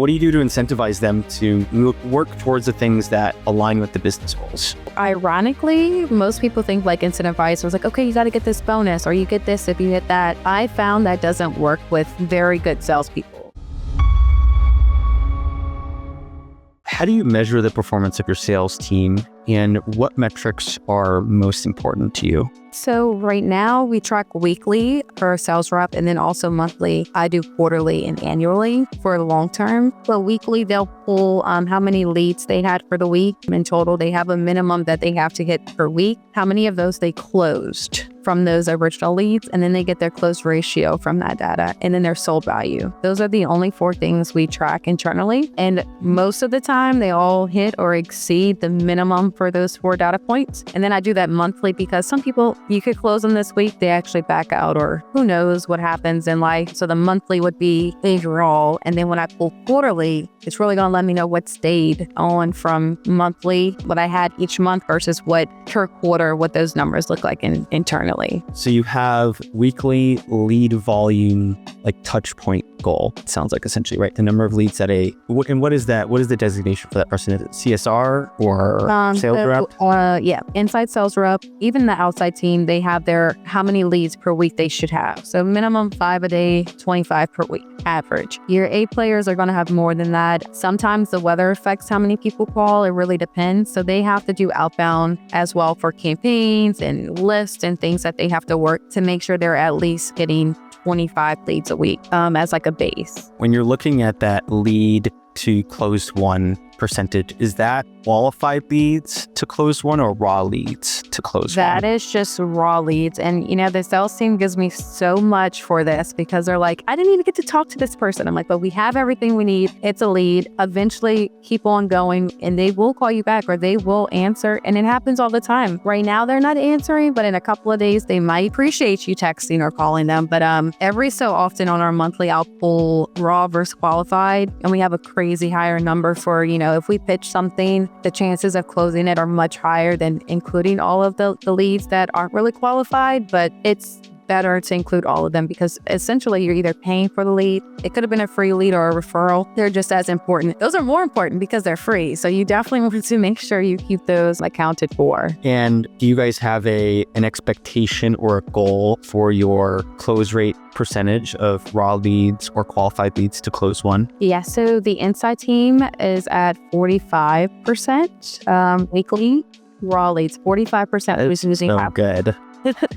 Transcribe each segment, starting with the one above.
What do you do to incentivize them to work towards the things that align with the business goals? Ironically, most people think like Incentivize was like, okay, you got to get this bonus or you get this if you hit that. I found that doesn't work with very good salespeople. How do you measure the performance of your sales team, and what metrics are most important to you? So right now we track weekly for a sales rep and then also monthly. I do quarterly and annually for long term. But weekly, they'll pull how many leads they had for the week. In total, they have a minimum that they have to hit per week. How many of those they closed from those original leads, and then they get their close ratio from that data, and then their sold value. Those are the only 4 things we track internally. And most of the time, they all hit or exceed the minimum for those 4 data points. And then I do that monthly because some people, you could close them this week, they actually back out, or who knows what happens in life. So the monthly would be overall. And then when I pull quarterly, it's really going to let me know what stayed on from monthly, what I had each month versus what per quarter, what those numbers look like internally. So you have weekly lead volume, like touch point goal. It sounds like essentially, right? The number of leads at and what is that? What is the designation for that person? Is it CSR or sales rep? Yeah, inside sales rep. Even the outside team, they have their how many leads per week they should have. So minimum 5 a day, 25 per week, average. Your A players are going to have more than that. Sometimes the weather affects how many people call. It really depends. So they have to do outbound as well for campaigns and lists and things that they have to work to make sure they're at least getting 25 leads a week as like a base. When you're looking at that lead to closed won percentage, is that qualified leads to closed won or raw leads to closed won? That is just raw leads. And, the sales team gives me so much for this because they're like, I didn't even get to talk to this person. I'm like, but we have everything we need. It's a lead. Eventually keep on going and they will call you back or they will answer. And it happens all the time. Right now, they're not answering, but in a couple of days, they might appreciate you texting or calling them. But every so often on our monthly, I'll pull raw versus qualified. And we have a crazy higher number for, if we pitch something, the chances of closing it are much higher than including all of the leads that aren't really qualified, but it's better to include all of them because essentially you're either paying for the lead. It could have been a free lead or a referral. They're just as important. Those are more important because they're free. So you definitely want to make sure you keep those accounted for. And do you guys have an expectation or a goal for your close rate percentage of raw leads or qualified leads to close won? Yeah, so the inside team is at 45% weekly raw leads, 45% who's using so good.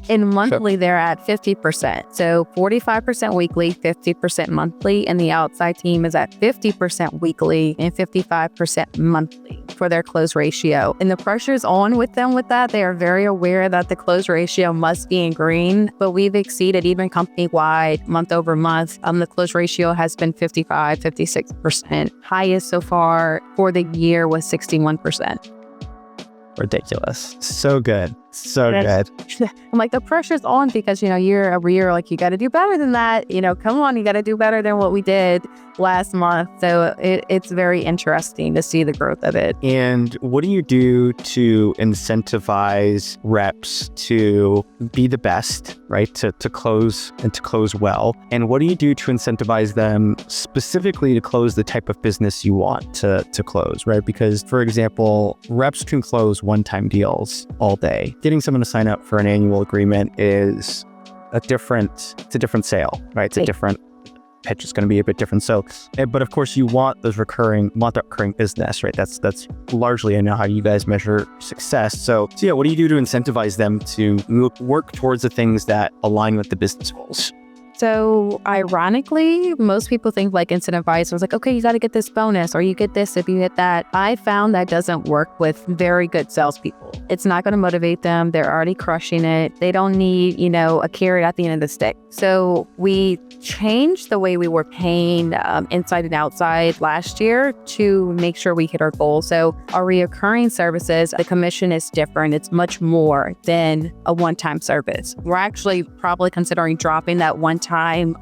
In monthly, they're at 50%. So 45% weekly, 50% monthly. And the outside team is at 50% weekly and 55% monthly for their close ratio. And the pressure's on with them with that. They are very aware that the close ratio must be in green, but we've exceeded even company-wide month over month. The close ratio has been 55, 56%. Highest so far for the year was 61%. Ridiculous. So good. So good. I'm like, the pressure's on because, year over year, like, you got to do better than that. Come on, you got to do better than what we did last month. So it's very interesting to see the growth of it. And what do you do to incentivize reps to be the best, right? To close and to close well. And what do you do to incentivize them specifically to close the type of business you want to close, right? Because, for example, reps can close one-time deals all day. Getting someone to sign up for an annual agreement is a different sale, right? It's a different pitch. It's going to be a bit different. So, but of course you want that recurring business, right? That's largely, I know, how you guys measure success. So yeah, what do you do to incentivize them to work towards the things that align with the business goals? So ironically, most people think like Incentivize was like, okay, you got to get this bonus or you get this if you hit that. I found that doesn't work with very good salespeople. It's not going to motivate them. They're already crushing it. They don't need, a carrot at the end of the stick. So we changed the way we were paying inside and outside last year to make sure we hit our goals. So our reoccurring services, the commission is different. It's much more than a one-time service. We're actually probably considering dropping that one-time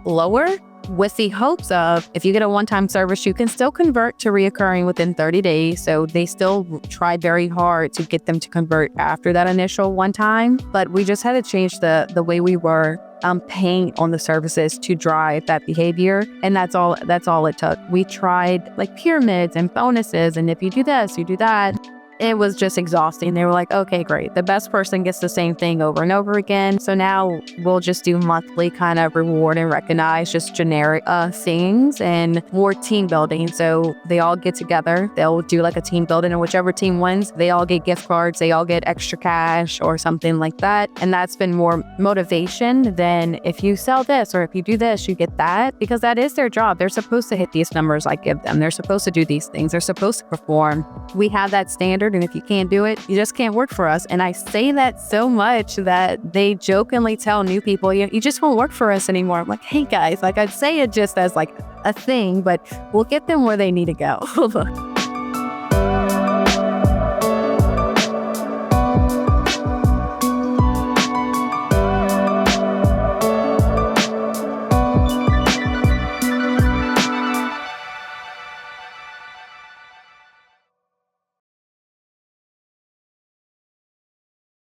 lower with the hopes of, if you get a one-time service, you can still convert to reoccurring within 30 days. So they still tried very hard to get them to convert after that initial one time, but we just had to change the way we were paying on the services to drive that behavior. And that's all it took. We tried like pyramids and bonuses, and if you do this, you do that. It was just exhausting. They were like, okay, great. The best person gets the same thing over and over again. So now we'll just do monthly kind of reward and recognize just generic things and more team building. So they all get together. They'll do like a team building, and whichever team wins, they all get gift cards. They all get extra cash or something like that. And that's been more motivation than if you sell this or if you do this, you get that, because that is their job. They're supposed to hit these numbers I give them. They're supposed to do these things. They're supposed to perform. We have that standard. And if you can't do it, you just can't work for us. And I say that so much that they jokingly tell new people, you just won't work for us anymore. I'm like, hey guys, like I'd say it just as like a thing, but we'll get them where they need to go.